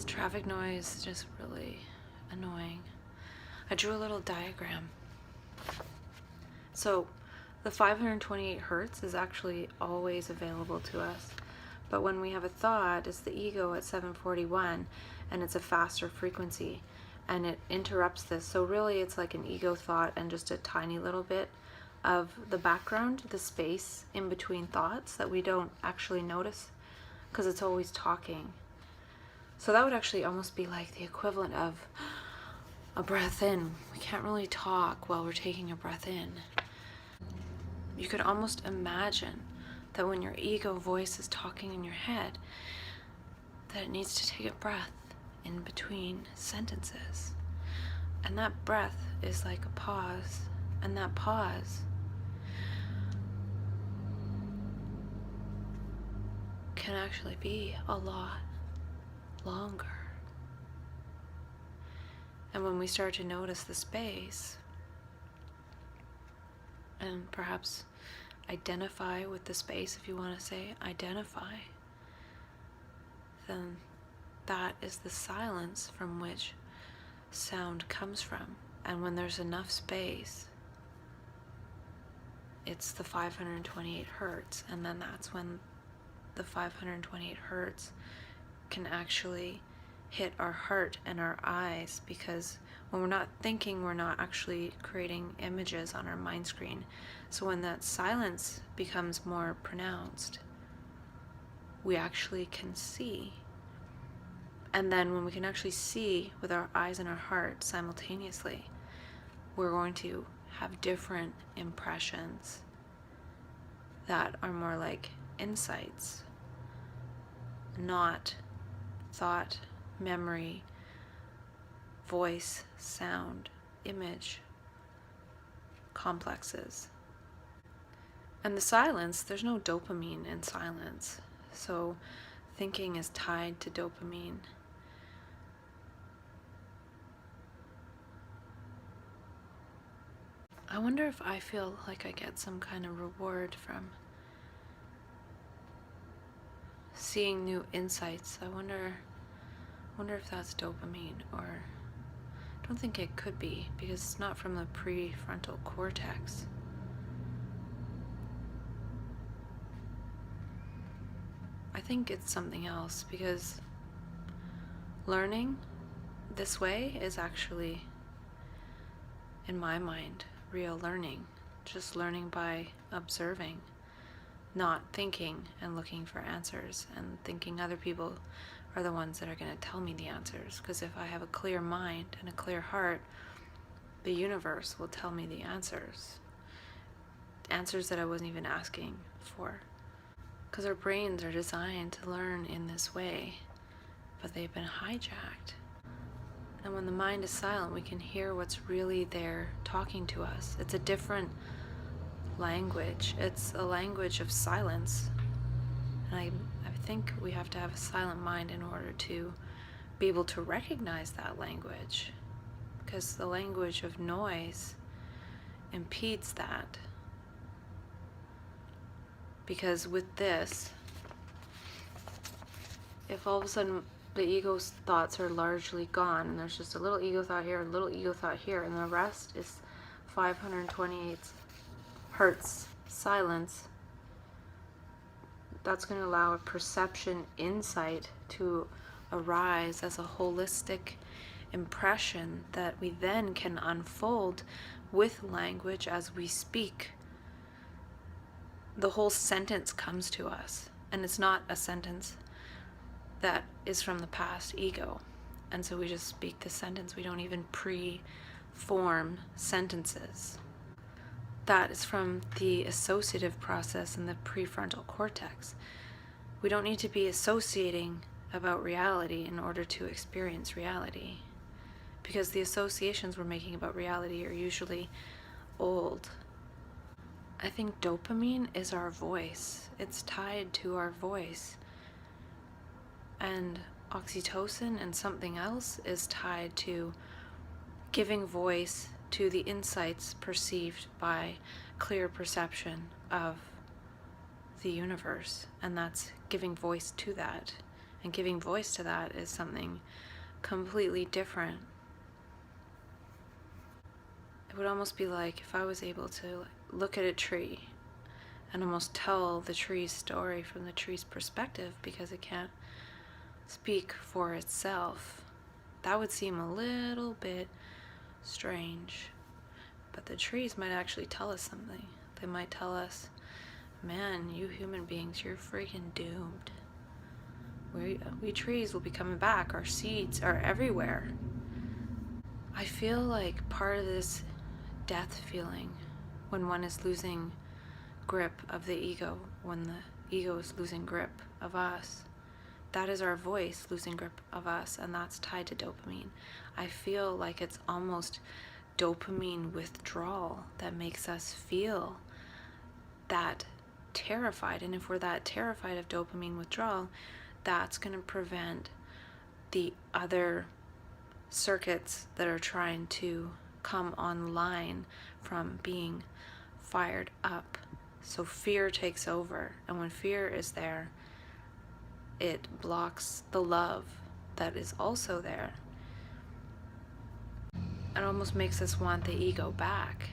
This traffic noise is just really annoying. I drew a little diagram. So the 528 hertz is actually always available to us. But when we have a thought, it's the ego at 741, and it's a faster frequency, and it interrupts this. So really it's like an ego thought and just a tiny little bit of the background, the space in between thoughts that we don't actually notice because it's always talking. So that would actually almost be like the equivalent of a breath in. We can't really talk while we're taking a breath in. You could almost imagine that when your ego voice is talking in your head, that it needs to take a breath in between sentences. And that breath is like a pause, and that pause can actually be a lot longer. And when we start to notice the space, and perhaps identify with the space, if you want to say identify, then that is the silence from which sound comes from. And when there's enough space, it's the 528 hertz, and then that's when the 528 hertz can actually hit our heart and our eyes, because when we're not thinking, we're not actually creating images on our mind screen. So when that silence becomes more pronounced, we actually can see. And then when we can actually see with our eyes and our heart simultaneously, we're going to have different impressions that are more like insights, not thought, memory, voice, sound, image complexes. And the silence, there's no dopamine in silence. So thinking is tied to dopamine. I wonder if I feel like I get some kind of reward from seeing new insights. I wonder if that's dopamine, or I don't think it could be, because it's not from the prefrontal cortex. I think it's something else, because learning this way is actually, in my mind, real learning. Just learning by observing, not thinking and looking for answers and thinking other people are the ones that are going to tell me the answers. Because if I have a clear mind and a clear heart, the universe will tell me the answers. Answers that I wasn't even asking for. Because our brains are designed to learn in this way, but they've been hijacked. And when the mind is silent, we can hear what's really there talking to us. It's a different language. It's a language of silence. And I think we have to have a silent mind in order to be able to recognize that language, because the language of noise impedes that. Because with this, if all of a sudden the ego's thoughts are largely gone and there's just a little ego thought here, a little ego thought here, and the rest is 528 hertz silence, that's going to allow a perception insight to arise as a holistic impression that we then can unfold with language as we speak. The whole sentence comes to us, and it's not a sentence that is from the past ego. And so we just speak the sentence. We don't even pre-form sentences. That is from the associative process in the prefrontal cortex. We don't need to be associating about reality in order to experience reality, because the associations we're making about reality are usually old. I think dopamine is our voice. It's tied to our voice. And oxytocin and something else is tied to giving voice to the insights perceived by clear perception of the universe. And that's giving voice to that And giving voice to that is something completely different. It would almost be like if I was able to look at a tree and almost tell the tree's story from the tree's perspective, because it can't speak for itself. That would seem a little bit strange. But the trees might actually tell us something. They might tell us, man, you human beings, you're freaking doomed. We trees will be coming back. Our seeds are everywhere. I feel like part of this death feeling, when one is losing grip of the ego, when the ego is losing grip of us, that is our voice losing grip of us, and that's tied to dopamine. I feel like it's almost dopamine withdrawal that makes us feel that terrified. And if we're that terrified of dopamine withdrawal, that's going to prevent the other circuits that are trying to come online from being fired up. So fear takes over, and when fear is there, it blocks the love that is also there. It almost makes us want the ego back.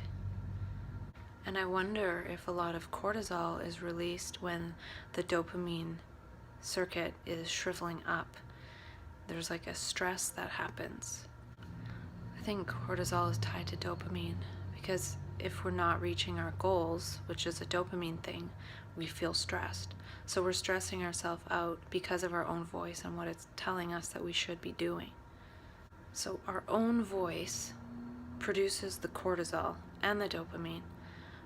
And I wonder if a lot of cortisol is released when the dopamine circuit is shriveling up. There's like a stress that happens. I think cortisol is tied to dopamine because if we're not reaching our goals, which is a dopamine thing, we feel stressed. So we're stressing ourselves out because of our own voice and what it's telling us that we should be doing. So our own voice produces the cortisol and the dopamine,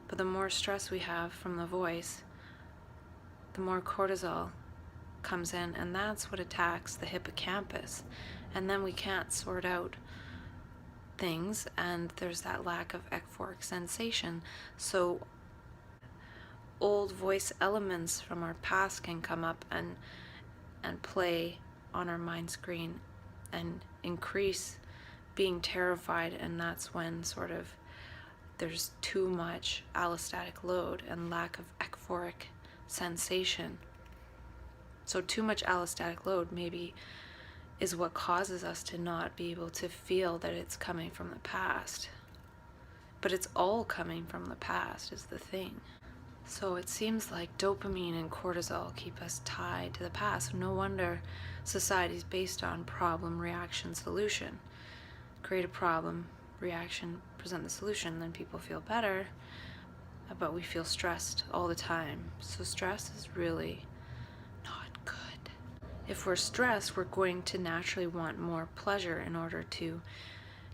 but the more stress we have from the voice, the more cortisol comes in, and that's what attacks the hippocampus. And then we can't sort out things, and there's that lack of euphoric sensation. So old voice elements from our past can come up and play on our mind screen and increase being terrified, and that's when sort of there's too much allostatic load and lack of euphoric sensation. So too much allostatic load maybe is what causes us to not be able to feel that it's coming from the past. But it's all coming from the past is the thing. So it seems like dopamine and cortisol keep us tied to the past. No wonder society's based on problem, reaction, solution. Create a problem, reaction, present the solution, then people feel better, but we feel stressed all the time. So stress is really not good. If we're stressed, we're going to naturally want more pleasure in order to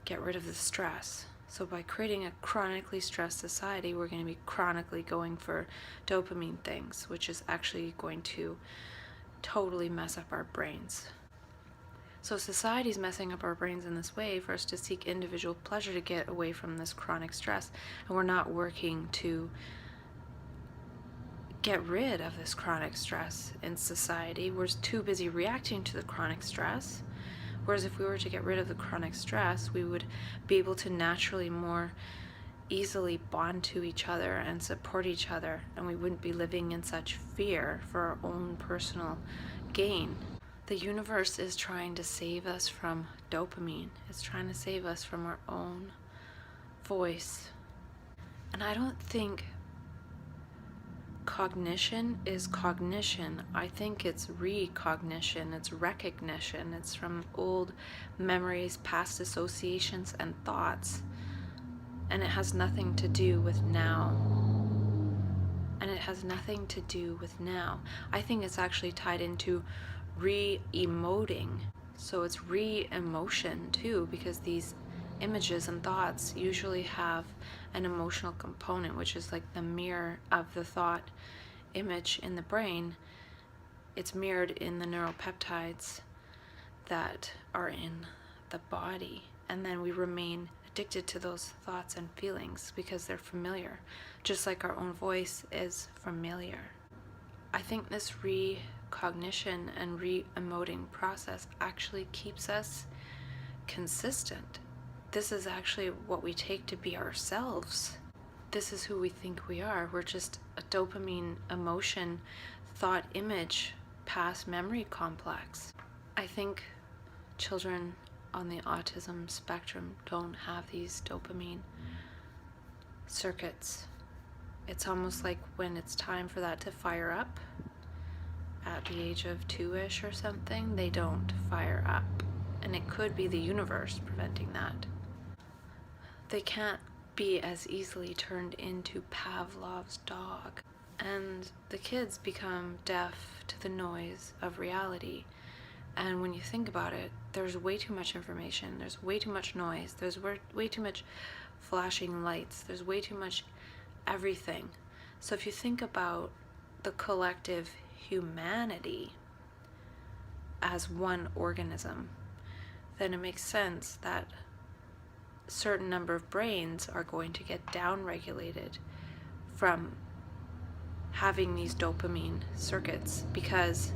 get rid of the stress. So by creating a chronically stressed society, we're going to be chronically going for dopamine things, which is actually going to totally mess up our brains. So society's messing up our brains in this way for us to seek individual pleasure to get away from this chronic stress, and we're not working to get rid of this chronic stress in society. We're too busy reacting to the chronic stress. Whereas if we were to get rid of the chronic stress, we would be able to naturally more easily bond to each other and support each other, and we wouldn't be living in such fear for our own personal gain. The universe is trying to save us from dopamine. It's trying to save us from our own voice. And I don't think cognition is cognition. I think it's recognition, it's recognition. It's from old memories, past associations, and thoughts. And it has nothing to do with now. And it has nothing to do with now. I think it's actually tied into re-emoting. So it's re-emotion too, because these images and thoughts usually have an emotional component, which is like the mirror of the thought image in the brain. It's mirrored in the neuropeptides that are in the body, and then we remain addicted to those thoughts and feelings because they're familiar, just like our own voice is familiar. I think this recognition and re-emoting process actually keeps us consistent. This is actually what we take to be ourselves. This is who we think we are. We're just a dopamine emotion thought image past memory complex. I think children on the autism spectrum don't have these dopamine circuits. It's almost like when it's time for that to fire up at the age of 2-ish or something, they don't fire up. And it could be the universe preventing that. They can't be as easily turned into Pavlov's dog. And the kids become deaf to the noise of reality. And when you think about it, there's way too much information, there's way too much noise, there's way too much flashing lights, there's way too much everything. So if you think about the collective humanity as one organism, then it makes sense that a certain number of brains are going to get downregulated from having these dopamine circuits, because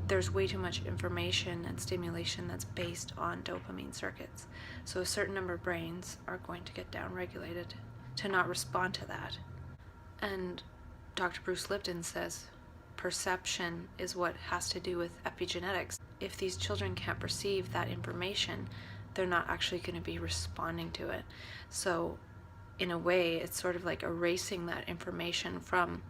there's way too much information and stimulation that's based on dopamine circuits. So a certain number of brains are going to get downregulated to not respond to that. And Dr. Bruce Lipton says perception is what has to do with epigenetics. If these children can't perceive that information, they're not actually going to be responding to it. So in a way, it's sort of like erasing that information from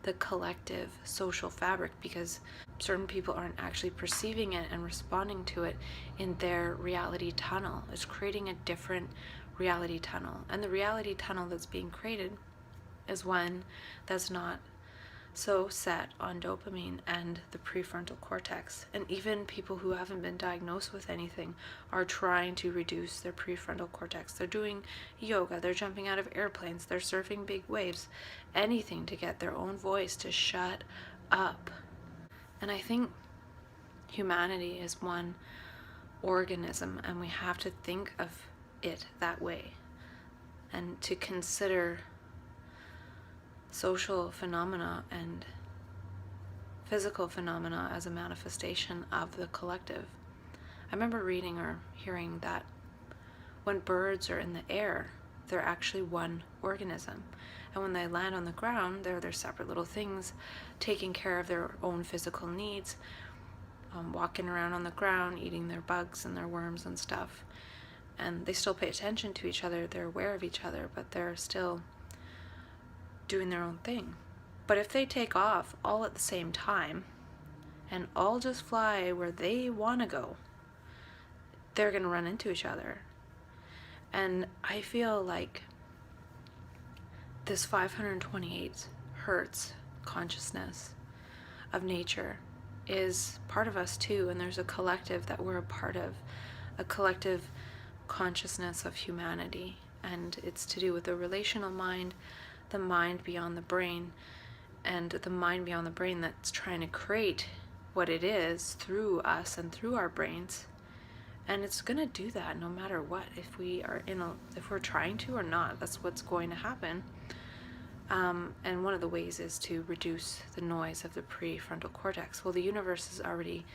the collective social fabric, because certain people aren't actually perceiving it and responding to it in their reality tunnel. It's creating a different reality tunnel. And the reality tunnel that's being created is one that's not so set on dopamine and the prefrontal cortex. And even people who haven't been diagnosed with anything are trying to reduce their prefrontal cortex. They're doing yoga, they're jumping out of airplanes, they're surfing big waves, anything to get their own voice to shut up. And I think humanity is one organism, and we have to think of it that way, and to consider social phenomena and physical phenomena as a manifestation of the collective. I remember reading or hearing that when birds are in the air, they're actually one organism. And when they land on the ground, they're separate little things taking care of their own physical needs, walking around on the ground, eating their bugs and their worms and stuff. And they still pay attention to each other, they're aware of each other, but they're still doing their own thing. But if they take off all at the same time and all just fly where they want to go, they're going to run into each other. And I feel like this 528 hertz consciousness of nature is part of us too, and there's a collective that we're a part of, a collective consciousness of humanity, and it's to do with the relational mind, the mind beyond the brain, and the mind beyond the brain that's trying to create what it is through us and through our brains. And it's going to do that no matter what, if we're trying to or not. That's what's going to happen. And one of the ways is to reduce the noise of the prefrontal cortex. Well, the universe is already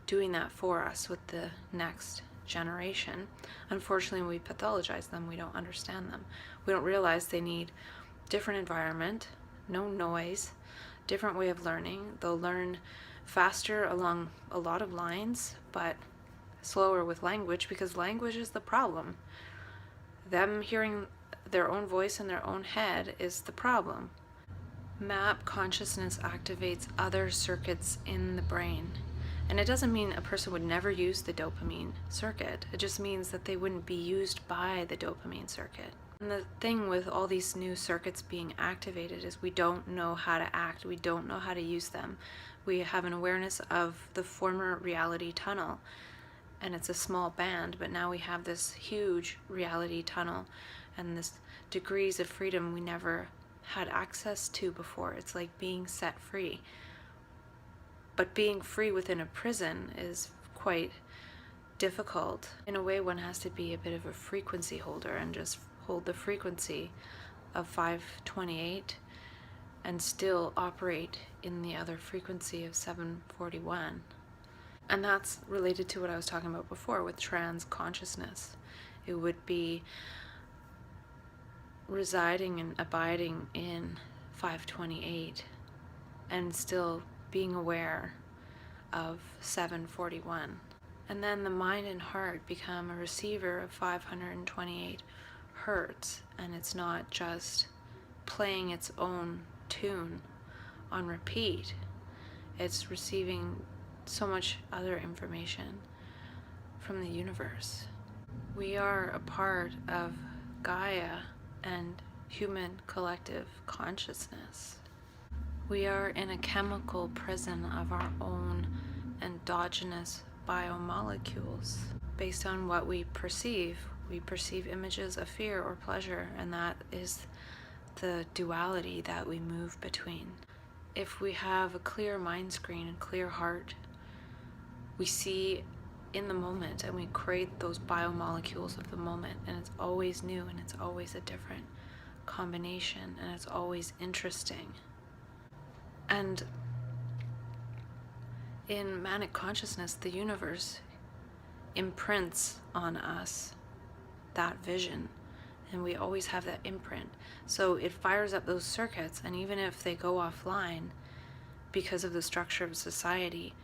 doing that for us with the next generation. Unfortunately, when we pathologize them, we don't understand them. We don't realize they need different environment, no noise, different way of learning. They'll learn faster along a lot of lines, but slower with language, because language is the problem. Them hearing their own voice in their own head is the problem. MAP consciousness activates other circuits in the brain. And it doesn't mean a person would never use the dopamine circuit. It just means that they wouldn't be used by the dopamine circuit. And the thing with all these new circuits being activated is we don't know how to act. We don't know how to use them. We have an awareness of the former reality tunnel, and it's a small band, but now we have this huge reality tunnel and this degrees of freedom we never had access to before. It's like being set free. But being free within a prison is quite difficult. In a way, one has to be a bit of a frequency holder and just hold the frequency of 528 and still operate in the other frequency of 741. And that's related to what I was talking about before with trans consciousness. It would be residing and abiding in 528 and still being aware of 741. And then the mind and heart become a receiver of 528 hertz, and it's not just playing its own tune on repeat. It's receiving so much other information from the universe. We are a part of Gaia and human collective consciousness. We are in a chemical prison of our own endogenous biomolecules. Based on what we perceive images of fear or pleasure, and that is the duality that we move between. If we have a clear mind screen and clear heart, we see in the moment and we create those biomolecules of the moment, and it's always new and it's always a different combination and it's always interesting. And in manic consciousness, the universe imprints on us that vision, and we always have that imprint. So it fires up those circuits, and even if they go offline because of the structure of society,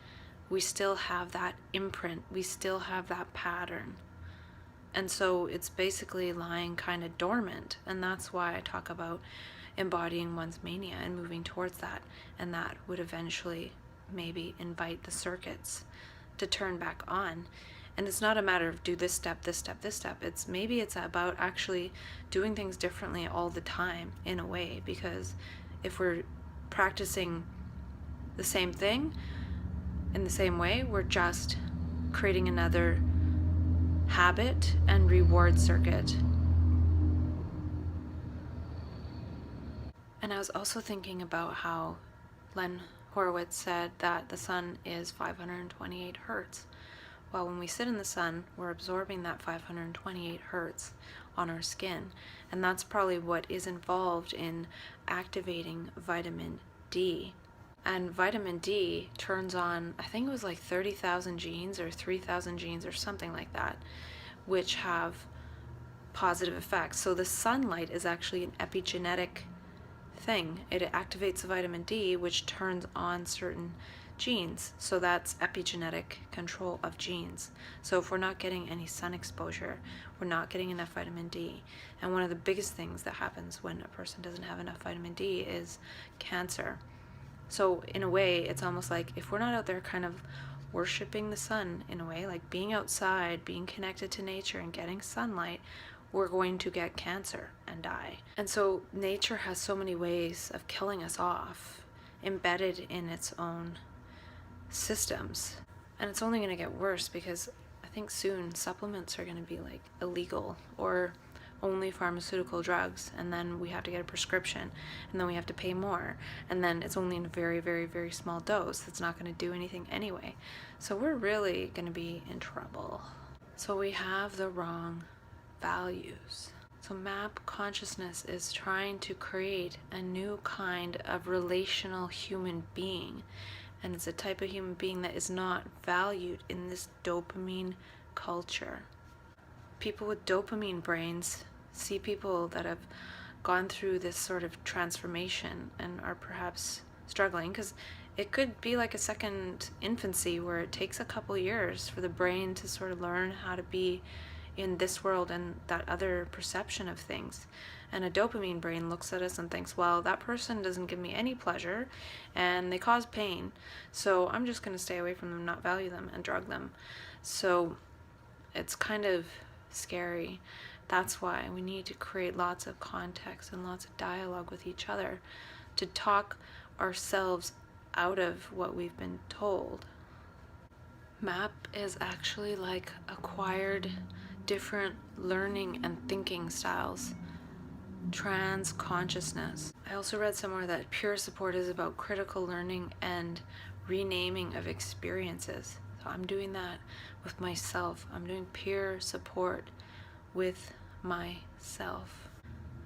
we still have that imprint, we still have that pattern. And so it's basically lying kind of dormant, and that's why I talk about embodying one's mania and moving towards that, and that would eventually maybe invite the circuits to turn back on. And it's not a matter of do this step, this step, this step. It's about actually doing things differently all the time in a way, because if we're practicing the same thing in the same way, we're just creating another habit and reward circuit. And I was also thinking about how Len Horowitz said that the sun is 528 hertz. Well, when we sit in the sun, we're absorbing that 528 hertz on our skin, and that's probably what is involved in activating vitamin D. And vitamin D turns on, I think it was like 30,000 genes or 3,000 genes or something like that, which have positive effects. So the sunlight is actually an epigenetic thing. It activates the vitamin D, which turns on certain genes. So that's epigenetic control of genes. So if we're not getting any sun exposure, we're not getting enough vitamin D. And one of the biggest things that happens when a person doesn't have enough vitamin D is cancer. So in a way, it's almost like if we're not out there kind of worshiping the sun in a way, like being outside, being connected to nature and getting sunlight, we're going to get cancer and die. And so nature has so many ways of killing us off, embedded in its own systems. And it's only going to get worse, because I think soon supplements are going to be like illegal, or only pharmaceutical drugs, and then we have to get a prescription, and then we have to pay more, and then it's only in a very, very, very small dose that's not going to do anything anyway. So we're really going to be in trouble. So we have the wrong values. So MAP consciousness is trying to create a new kind of relational human being, and it's a type of human being that is not valued in this dopamine culture. People with dopamine brains see people that have gone through this sort of transformation and are perhaps struggling, because it could be like a second infancy where it takes a couple years for the brain to sort of learn how to be in this world and that other perception of things. And a dopamine brain looks at us and thinks, well, that person doesn't give me any pleasure and they cause pain, so I'm just going to stay away from them, not value them, and drug them. So it's kind of scary. That's why we need to create lots of context and lots of dialogue with each other to talk ourselves out of what we've been told. MAP is actually like acquired different learning and thinking styles. Trans consciousness. I also read somewhere that peer support is about critical learning and renaming of experiences. So I'm doing that with myself. I'm doing peer support with myself.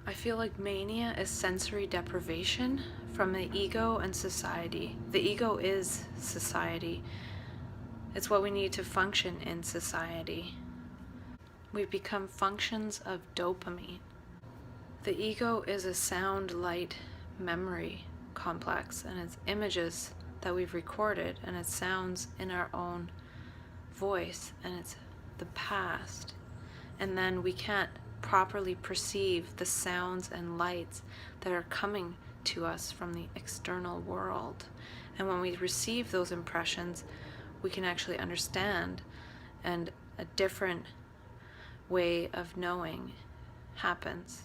I feel like mania is sensory deprivation from the ego and society. The ego is society. It's what we need to function in society. We've become functions of dopamine. The ego is a sound, light, memory complex, and it's images that we've recorded, and it sounds in our own voice, and it's the past. And then we can't properly perceive the sounds and lights that are coming to us from the external world. And when we receive those impressions, we can actually understand, and a different way of knowing happens.